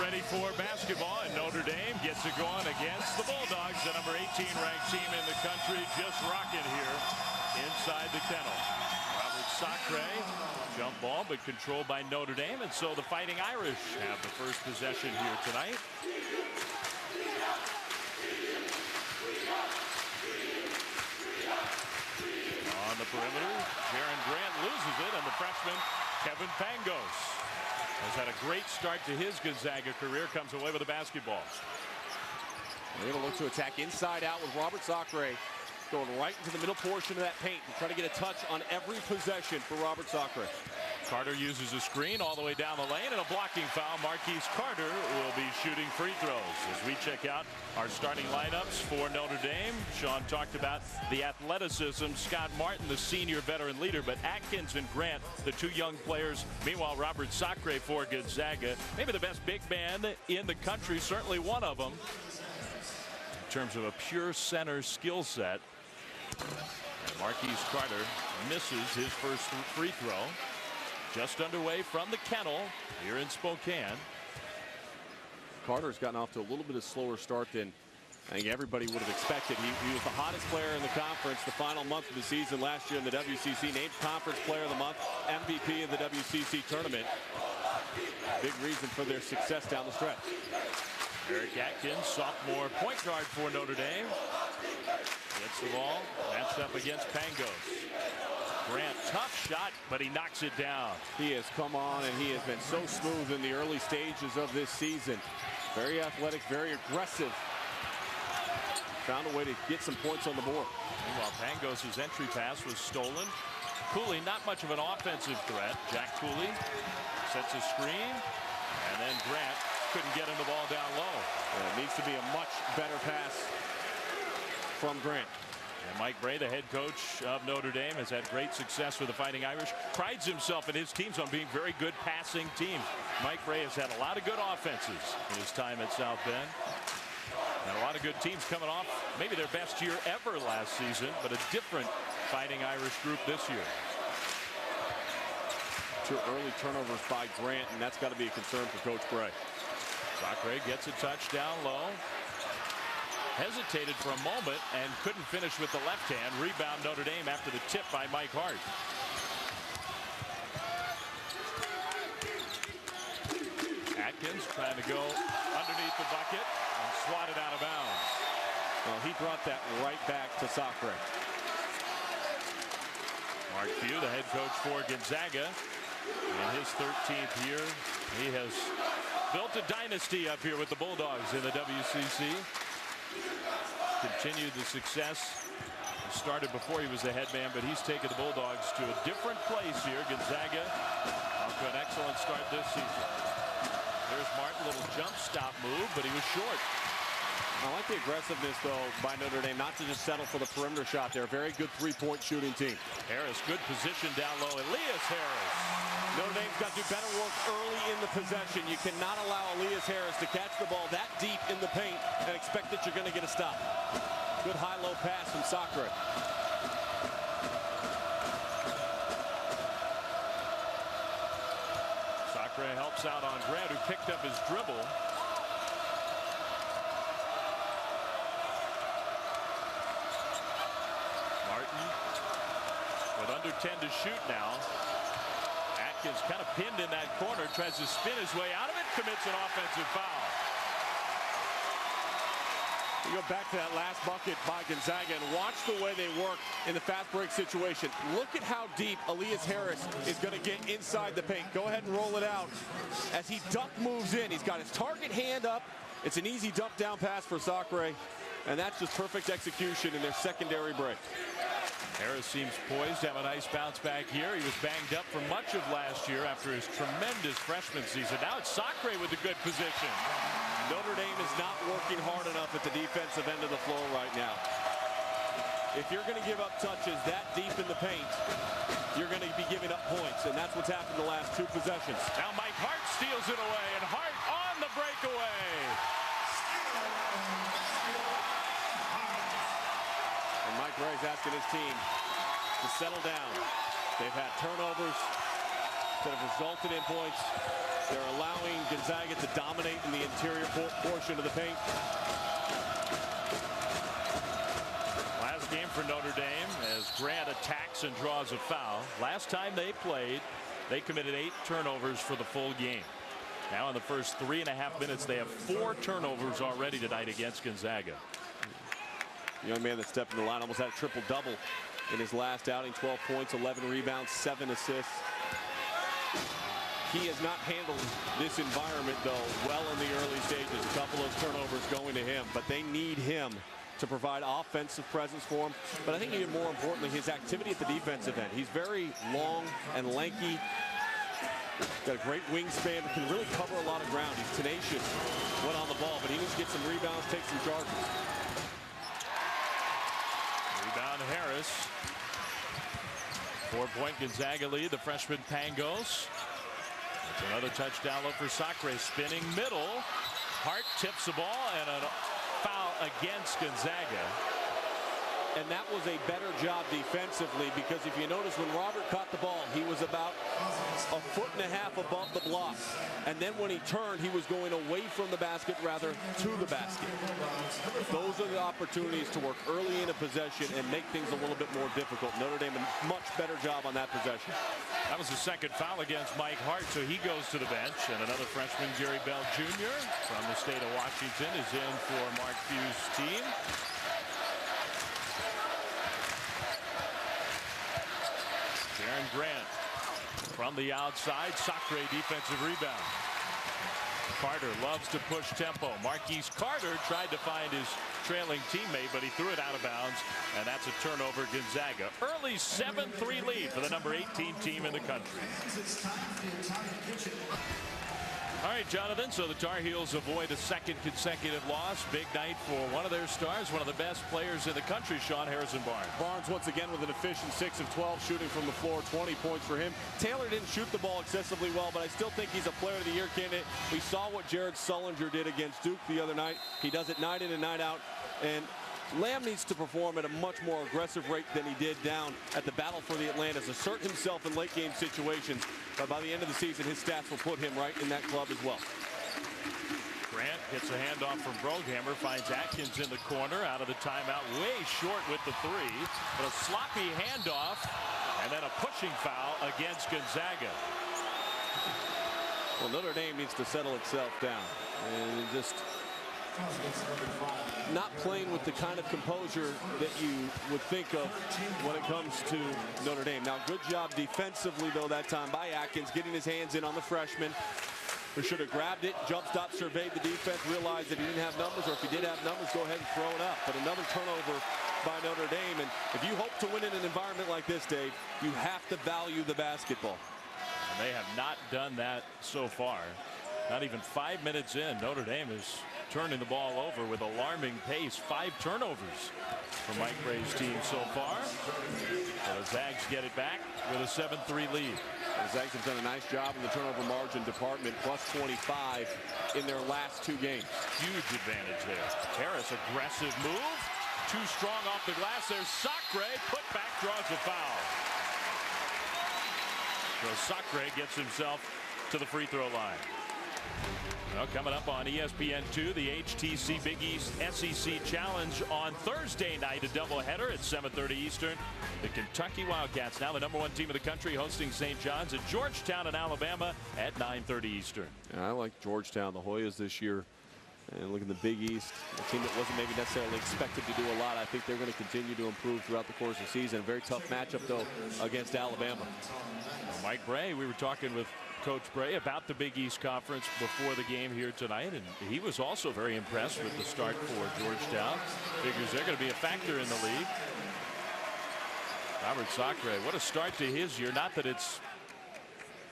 ready for basketball, and Notre Dame gets it going against the Bulldogs, the number 18 ranked team in the country, just rocking here inside the Kennel. Robert Sacre, jump ball, but controlled by Notre Dame, and so the Fighting Irish have the first possession here tonight. On the perimeter, Jaron Grant loses it, and the freshman Kevin Pangos has had a great start to his Gonzaga career, comes away with the basketball. They're going to look to attack inside out with Robert Sacre going right into the middle portion of that paint and try to get a touch on every possession for Robert Sacre. Carter uses a screen all the way down the lane, and a blocking foul. Marquise Carter will be shooting free throws. As we check out our starting lineups for Notre Dame, Sean talked about the athleticism. Scott Martin, the senior veteran leader, but Atkins and Grant, the two young players. Meanwhile, Robert Sacre for Gonzaga, maybe the best big man in the country, certainly one of them in terms of a pure center skill set. And Marquise Carter misses his first free throw. Just underway from the Kennel here in Spokane. Carter's gotten off to a little bit of slower start than I think everybody would have expected. He was the hottest player in the conference the final month of the season last year in the WCC, named Conference Player of the Month, MVP of the WCC tournament. Big reason for their success down the stretch. Eric Atkins, sophomore point guard for Notre Dame, gets the ball, matched up against Pangos. Grant, tough shot, but he knocks it down. He has come on, and he has been so smooth in the early stages of this season. Very athletic, very aggressive. Found a way to get some points on the board. Meanwhile, Pangos' entry pass was stolen. Cooley, not much of an offensive threat. Jack Cooley sets a screen, and then Grant couldn't get him the ball down low. It needs to be a much better pass from Grant. And Mike Brey, the head coach of Notre Dame, has had great success with the Fighting Irish. Prides himself and his teams on being very good passing teams. Mike Brey has had a lot of good offenses in his time at South Bend. And a lot of good teams coming off maybe their best year ever last season, but a different Fighting Irish group this year. Two early turnovers by Grant, and that's got to be a concern for Coach Brey. Sacre gets a touch down low. Hesitated for a moment and couldn't finish with the left hand. Rebound Notre Dame after the tip by Mike Hart. Atkins trying to go underneath the bucket and swatted out of bounds. Well, he brought that right back to Sacre. Mark Few, the head coach for Gonzaga, in his 13th year, he has built a dynasty up here with the Bulldogs in the WCC. Continued the success. He started before he was the head man, but he's taken the Bulldogs to a different place here. Gonzaga off to an excellent start this season. There's Martin, little jump stop move, but he was short. I like the aggressiveness, though, by Notre Dame, not to just settle for the perimeter shot. They're a very good three-point shooting team. Harris, good position down low. Elias Harris. Notre Dame's got to do better work early in the possession. You cannot allow Elias Harris to catch the ball that deep in the paint and expect that you're going to get a stop. Good high-low pass from Sacre. Sacre helps out on Grant, who picked up his dribble. Martin with under 10 to shoot now. Atkins kind of pinned in that corner, tries to spin his way out of it, commits an offensive foul. You go back to that last bucket by Gonzaga and watch the way they work in the fast break situation. Look at how deep Elias Harris is going to get inside the paint. Go ahead and roll it out. As he duck moves in, he's got his target hand up. It's an easy dump down pass for Sacre, and that's just perfect execution in their secondary break. Harris seems poised to have a nice bounce back here. He was banged up for much of last year after his tremendous freshman season. Now it's Sacre with a good position. Notre Dame is not working hard enough at the defensive end of the floor right now. If you're going to give up touches that deep in the paint, you're going to be giving up points, and that's what's happened the last two possessions. Now Mike Hart steals it away, and Hart on the breakaway. And Mike Brey's asking his team to settle down. They've had turnovers that have resulted in points. They're allowing Gonzaga to dominate in the interior portion of the paint. Last game for Notre Dame as Grant attacks and draws a foul. Last time they played, they committed 8 turnovers for the full game. Now in the first 3.5 minutes, they have 4 turnovers already tonight against Gonzaga. The young man that stepped in the line almost had a triple-double in his last outing. 12 points, 11 rebounds, 7 assists. He has not handled this environment, though, well in the early stages. A couple of turnovers going to him, but they need him to provide offensive presence for him. But I think even more importantly, his activity at the defensive end. He's very long and lanky. Got a great wingspan, can really cover a lot of ground. He's tenacious when on the ball, but he needs to get some rebounds, take some charges. Rebound Harris. 4-point Gonzaga lead. The freshman Pangos. That's another touchdown look for Sacre. Spinning middle. Hart tips the ball and a foul against Gonzaga. And that was a better job defensively, because if you notice when Robert caught the ball, he was about 1.5 foot above the block. And then when he turned, he was going away from the basket rather to the basket. Those are the opportunities to work early in a possession and make things a little bit more difficult. Notre Dame a much better job on that possession. That was the second foul against Mike Hart, so he goes to the bench. And another freshman, Gary Bell Jr. from the state of Washington, is in for Mark Few's team. Aaron Grant from the outside. Sacre defensive rebound. Carter loves to push tempo. Marquise Carter tried to find his trailing teammate, but he threw it out of bounds, and that's a turnover. Gonzaga. Early 7-3 lead for the number 18 team in the country. All right, Jonathan, so the Tar Heels avoid a second consecutive loss. Big night for one of their stars, one of the best players in the country, Sean Harrison Barnes. Barnes once again with an efficient 6 of 12 shooting from the floor, 20 points for him. Taylor didn't shoot the ball excessively well, but I still think he's a player of the year candidate. We saw what Jared Sullinger did against Duke the other night. He does it night in and night out. And Lamb needs to perform at a much more aggressive rate than he did down at the Battle for the Atlantis, assert himself in late game situations. But by the end of the season, his stats will put him right in that club as well. Grant gets a handoff from Broghammer, finds Atkins in the corner, out of the timeout, way short with the 3. But a sloppy handoff, and then a pushing foul against Gonzaga. Well, Notre Dame needs to settle itself down and just not playing with the kind of composure that you would think of when it comes to Notre Dame. Now, good job defensively, though, that time by Atkins, getting his hands in on the freshman, who should have grabbed it, jump stop, surveyed the defense, realized that he didn't have numbers, or if he did have numbers, go ahead and throw it up. But another turnover by Notre Dame. And if you hope to win in an environment like this, Dave, you have to value the basketball. And they have not done that so far. Not even 5 minutes in, Notre Dame is turning the ball over with alarming pace. 5 turnovers for Mike Bray's team so far. So the Zags get it back with a 7-3 lead. The Zags have done a nice job in the turnover margin department, plus 25 in their last 2 games. Huge advantage there. Harris, aggressive move. Too strong off the glass. There's Sacre. Put back, draws a foul. So Sacre gets himself to the free throw line. Well, coming up on ESPN2, the HTC Big East SEC Challenge on Thursday night, a doubleheader at 7:30 Eastern. The Kentucky Wildcats, now the number 1 team in the country, hosting St. John's at Georgetown in Alabama at 9:30 Eastern. Yeah, I like Georgetown, the Hoyas this year. And look at the Big East, a team that wasn't maybe necessarily expected to do a lot. I think they're going to continue to improve throughout the course of the season. A very tough matchup, though, against Alabama. Well, Mike Bray, we were talking with Coach Bray about the Big East Conference before the game here tonight, and he was also very impressed with the start for Georgetown. Figures they're going to be a factor in the league. Robert Sacre, what a start to his year. Not that it's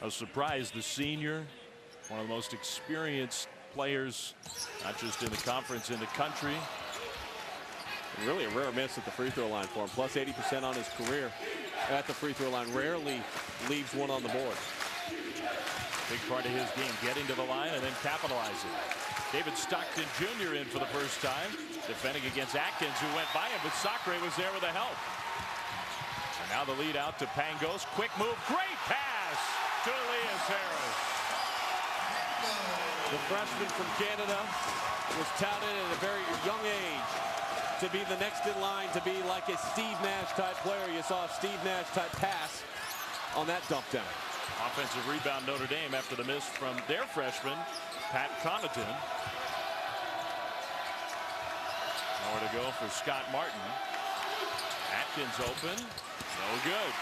a surprise, the senior, one of the most experienced players, not just in the conference, in the country. Really a rare miss at the free throw line for him. Plus 80% on his career at the free throw line. Rarely leaves one on the board. Big part of his game, getting to the line and then capitalizing. David Stockton Jr. in for the first time, defending against Atkins, who went by him, but Sacre was there with the help. And now the lead out to Pangos. Quick move, great pass to Elias Harris. The freshman from Canada was touted at a very young age to be the next in line to be like a Steve Nash type player. You saw a Steve Nash type pass on that dump down. Offensive rebound Notre Dame after the miss from their freshman, Pat Connaughton. Nowhere to go for Scott Martin. Atkins open. No good.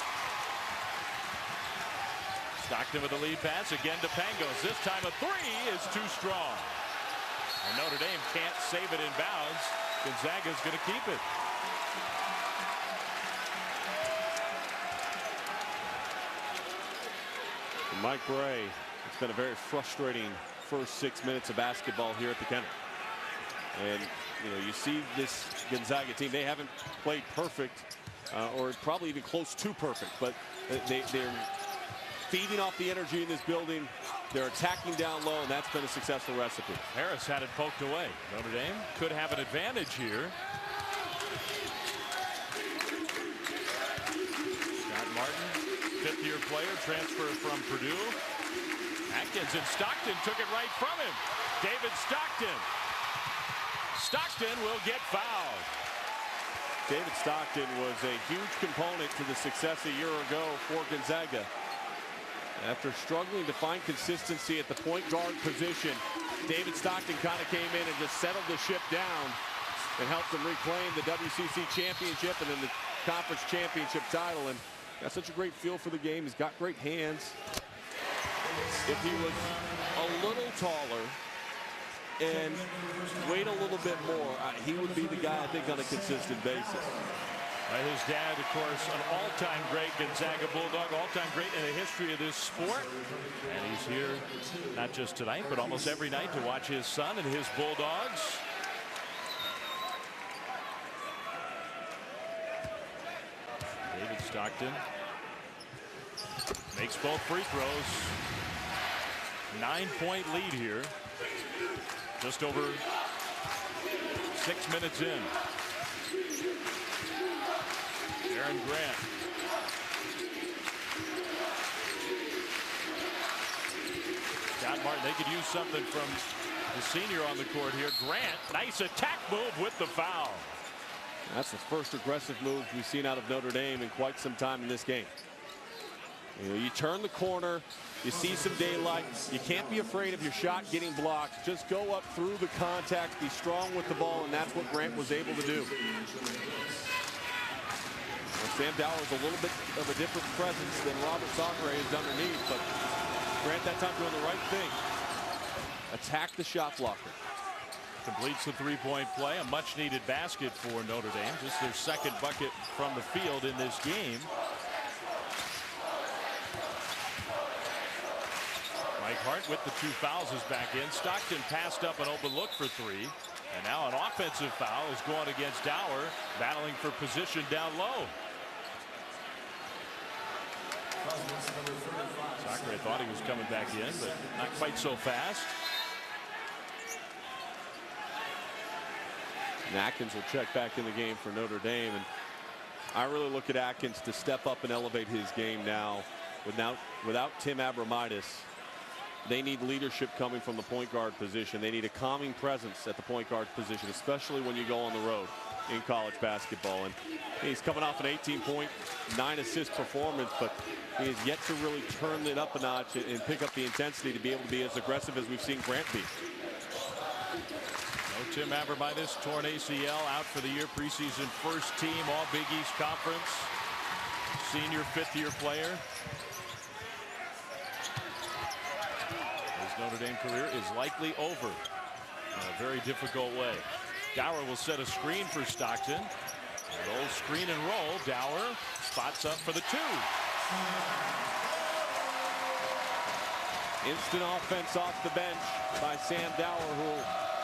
Stockton with the lead pass. Again to Pangos. This time a three is too strong. And Notre Dame can't save it in bounds. Gonzaga's going to keep it. Mike Bray, it's been a very frustrating first 6 minutes of basketball here at the Kennel. And you see this Gonzaga team, they haven't played perfect or probably even close to perfect, but they're feeding off the energy in this building. They're attacking down low, and that's been a successful recipe. Harris had it poked away. Notre Dame could have an advantage here. Scott Martin, fifth-year player, transfer from Purdue. Atkins and Stockton took it right from him. David Stockton. Stockton will get fouled. David Stockton was a huge component to the success a year ago for Gonzaga. After struggling to find consistency at the point guard position, David Stockton kind of came in and just settled the ship down and helped them reclaim the WCC championship and then the conference championship title. And got such a great feel for the game. He's got great hands. If he was a little taller and weighed a little bit more, he would be the guy, I think, on a consistent basis. His dad, of course, an all-time great Gonzaga Bulldog, all-time great in the history of this sport. And he's here not just tonight, but almost every night to watch his son and his Bulldogs. David Stockton makes both free throws. 9-point lead here. Just over 6 minutes in. Aaron Grant. Scott Martin, they could use something from the senior on the court here. Grant, nice attack move with the foul. That's the first aggressive move we've seen out of Notre Dame in quite some time in this game. You turn the corner, you see some daylight. You can't be afraid of your shot getting blocked. Just go up through the contact, be strong with the ball, and that's what Grant was able to do. Sam Dower is a little bit of a different presence than Robert Sacre is underneath, but Grant that time doing the right thing. Attack the shot blocker. Completes the three-point play. A much-needed basket for Notre Dame. Just their second bucket from the field in this game. Mike Hart with the 2 fouls is back in. Stockton passed up an open look for 3. And now an offensive foul is going against Dower, battling for position down low. Sacre thought he was coming back in, but not quite so fast. And Atkins will check back in the game for Notre Dame. And I really look at Atkins to step up and elevate his game now. Without Tim Abromaitis, they need leadership coming from the point guard position. They need a calming presence at the point guard position, especially when you go on the road in college basketball. And he's coming off an 18-point, 9-assist performance, but he has yet to really turn it up a notch and pick up the intensity to be able to be as aggressive as we've seen Grant be. No Tim Abromaitis, torn ACL, out for the year. Preseason first team, all Big East Conference. Senior fifth-year player. His Notre Dame career is likely over in a very difficult way. Dower will set a screen for Stockton. An old screen and roll. Dower spots up for the 2. Instant offense off the bench by Sam Dower, who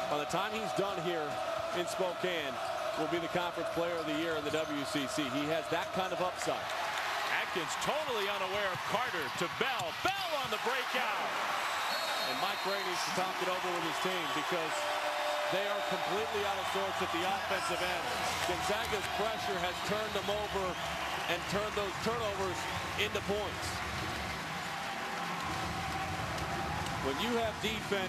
by the time he's done here in Spokane will be the conference player of the year in the WCC. He has that kind of upside. Atkins totally unaware of Carter to Bell. Bell on the breakout. And Mike Bray needs to talk it over with his team because they are completely out of sorts at the offensive end. Gonzaga's pressure has turned them over and turned those turnovers into points. When you have defense